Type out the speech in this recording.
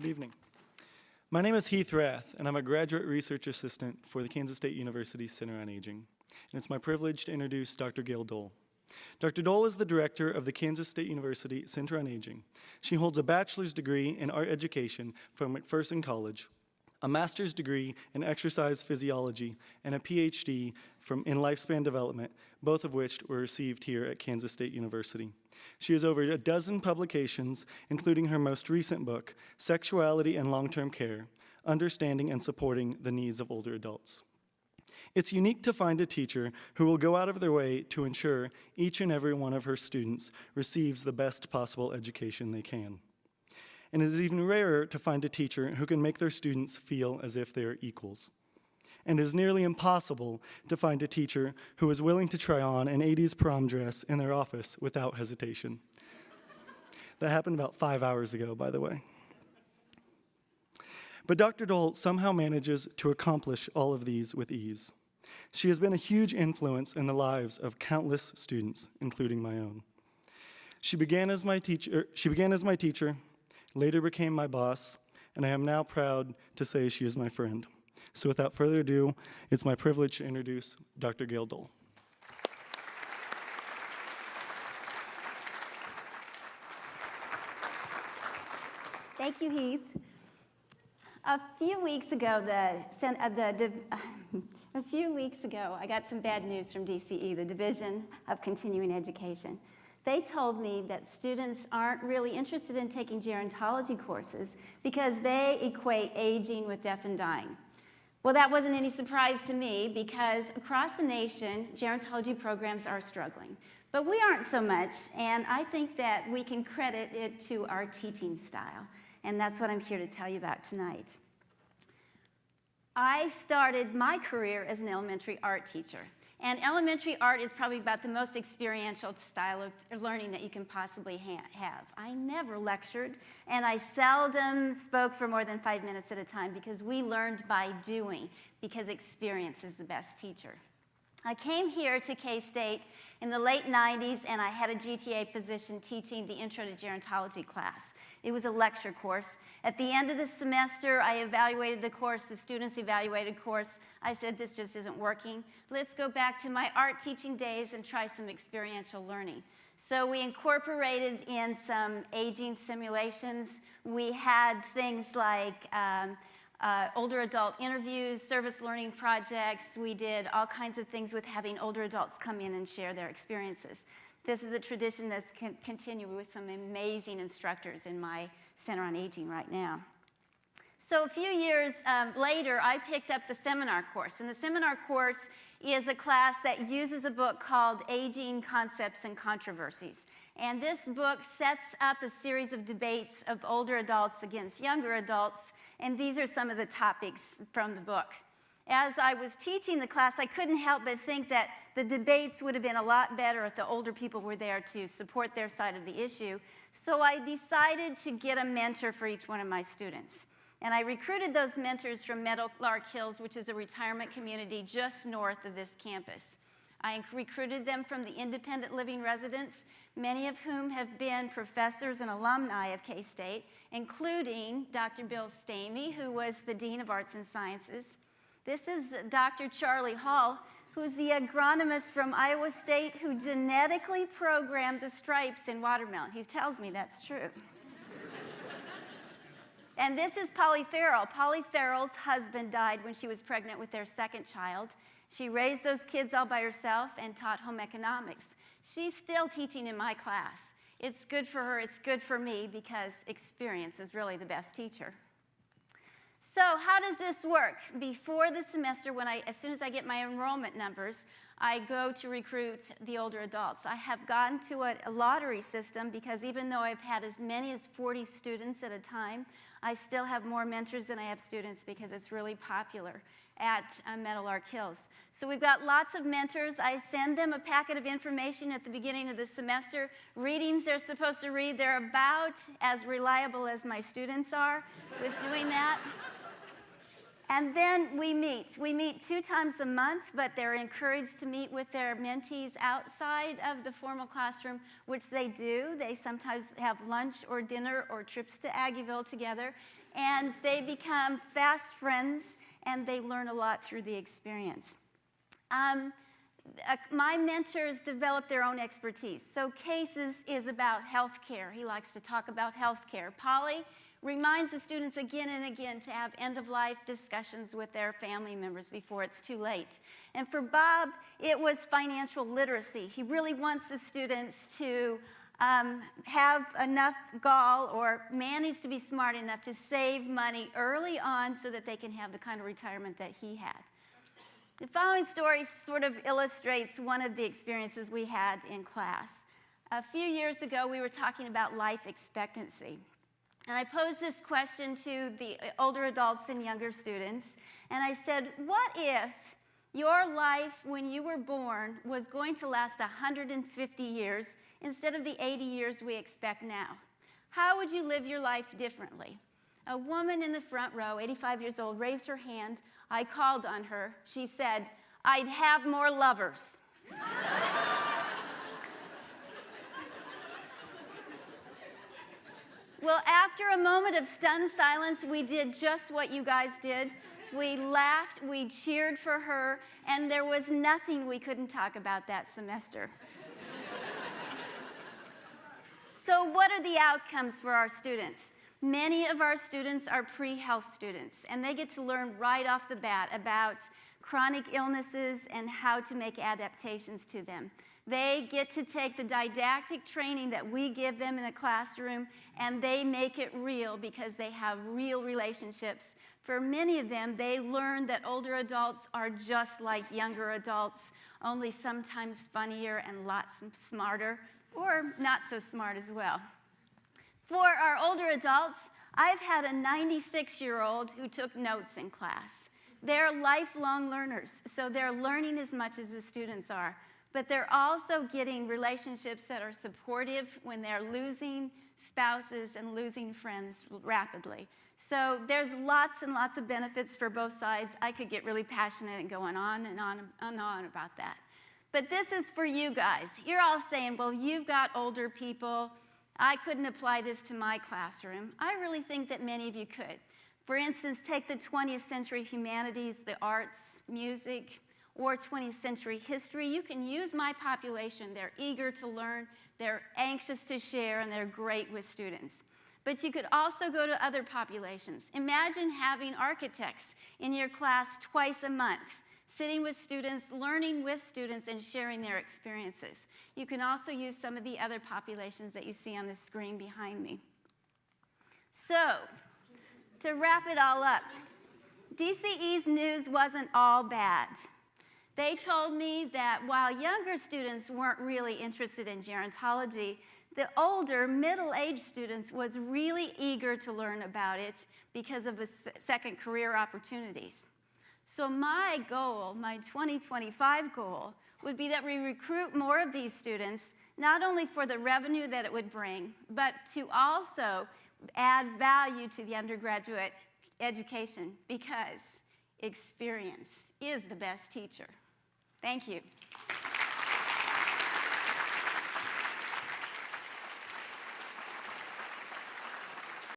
Good evening. My name is Heath Rath, and I'm a graduate research assistant for the Kansas State University Center on Aging. And it's my privilege to introduce Dr. Gayle Doll. Dr. Doll is the director of the Kansas State University Center on Aging. She holds a bachelor's degree in art education from McPherson College, a master's degree in exercise physiology, and a PhD in lifespan development, both of which were received here at Kansas State University. She has over a dozen publications, including her most recent book, Sexuality and Long-Term Care, Understanding and Supporting the Needs of Older Adults. It's unique to find a teacher who will go out of their way to ensure each and every one of her students receives the best possible education they can. And it is even rarer to find a teacher who can make their students feel as if they are equals. And it is nearly impossible to find a teacher who is willing to try on an 80s prom dress in their office without hesitation. That happened about 5 hours ago, by the way. But Dr. Doll somehow manages to accomplish all of these with ease. She has been a huge influence in the lives of countless students, including my own. She began as my teacher, later became my boss, and I am now proud to say she is my friend. So without further ado, it's my privilege to introduce Dr. Gayle Doll. Thank you, Heath. A few weeks ago, I got some bad news from DCE, the Division of Continuing Education. They told me that students aren't really interested in taking gerontology courses because they equate aging with death and dying. Well, that wasn't any surprise to me because across the nation, gerontology programs are struggling. But we aren't so much, and I think that we can credit it to our teaching style. And that's what I'm here to tell you about tonight. I started my career as an elementary art teacher. And elementary art is probably about the most experiential style of learning that you can possibly have. I never lectured, and I seldom spoke for more than 5 minutes at a time because we learned by doing, because experience is the best teacher. I came here to K-State in the late 90s, and I had a GTA position teaching the Intro to Gerontology class. It was a lecture course. At the end of the semester, I evaluated the course. The students evaluated the course. I said, this just isn't working. Let's go back to my art teaching days and try some experiential learning. So we incorporated in some aging simulations. We had things like older adult interviews, service learning projects. We did all kinds of things with having older adults come in and share their experiences. This is a tradition that's continuing with some amazing instructors in my Center on Aging right now. So a few years later, I picked up the seminar course. And the seminar course is a class that uses a book called Aging Concepts and Controversies. And this book sets up a series of debates of older adults against younger adults. And these are some of the topics from the book. As I was teaching the class, I couldn't help but think that the debates would have been a lot better if the older people were there to support their side of the issue. So I decided to get a mentor for each one of my students. And I recruited those mentors from Meadowlark Hills, which is a retirement community just north of this campus. I recruited them from the independent living residents, many of whom have been professors and alumni of K-State, including Dr. Bill Stamey, who was the Dean of Arts and Sciences. This is Dr. Charlie Hall, who's the agronomist from Iowa State who genetically programmed the stripes in watermelon. He tells me that's true. And this is Polly Farrell. Polly Farrell's husband died when she was pregnant with their second child. She raised those kids all by herself and taught home economics. She's still teaching in my class. It's good for her, it's good for me, because experience is really the best teacher. So how does this work? Before the semester, as soon as I get my enrollment numbers, I go to recruit the older adults. I have gone to a lottery system because even though I've had as many as 40 students at a time, I still have more mentors than I have students because it's really popular at Meadowlark Hills. So we've got lots of mentors. I send them a packet of information at the beginning of the semester. Readings they're supposed to read. They're about as reliable as my students are with doing that. And then we meet. We meet 2 times a month, but they're encouraged to meet with their mentees outside of the formal classroom, which they do. They sometimes have lunch or dinner or trips to Aggieville together, and they become fast friends, and they learn a lot through the experience. My mentors develop their own expertise. So Case is about healthcare. He likes to talk about healthcare. Polly reminds the students again and again to have end-of-life discussions with their family members before it's too late. And for Bob, it was financial literacy. He really wants the students to have enough gall or manage to be smart enough to save money early on so that they can have the kind of retirement that he had. The following story sort of illustrates one of the experiences we had in class. A few years ago, we were talking about life expectancy. And I posed this question to the older adults and younger students, and I said, what if your life when you were born was going to last 150 years instead of the 80 years we expect now? How would you live your life differently? A woman in the front row, 85 years old, raised her hand. I called on her. She said, I'd have more lovers. Well, after a moment of stunned silence, we did just what you guys did. We laughed, we cheered for her, and there was nothing we couldn't talk about that semester. So what are the outcomes for our students? Many of our students are pre-health students, and they get to learn right off the bat about chronic illnesses and how to make adaptations to them. They get to take the didactic training that we give them in the classroom, and they make it real because they have real relationships. For many of them, they learn that older adults are just like younger adults, only sometimes funnier and lots smarter, or not so smart as well. For our older adults, I've had a 96-year-old who took notes in class. They're lifelong learners, so they're learning as much as the students are. But they're also getting relationships that are supportive when they're losing spouses and losing friends rapidly. So there's lots and lots of benefits for both sides. I could get really passionate and going on and on and on about that. But this is for you guys. You're all saying, well, you've got older people. I couldn't apply this to my classroom. I really think that many of you could. For instance, take the 20th century humanities, the arts, music, or 20th century history. You can use my population. They're eager to learn, they're anxious to share, and they're great with students. But you could also go to other populations. Imagine having architects in your class twice a month, sitting with students, learning with students, and sharing their experiences. You can also use some of the other populations that you see on the screen behind me. So, to wrap it all up, DCE's news wasn't all bad. They told me that while younger students weren't really interested in gerontology, the older, middle-aged students was really eager to learn about it because of the second career opportunities. So my goal, my 2025 goal, would be that we recruit more of these students, not only for the revenue that it would bring, but to also add value to the undergraduate education, because experience is the best teacher. Thank you.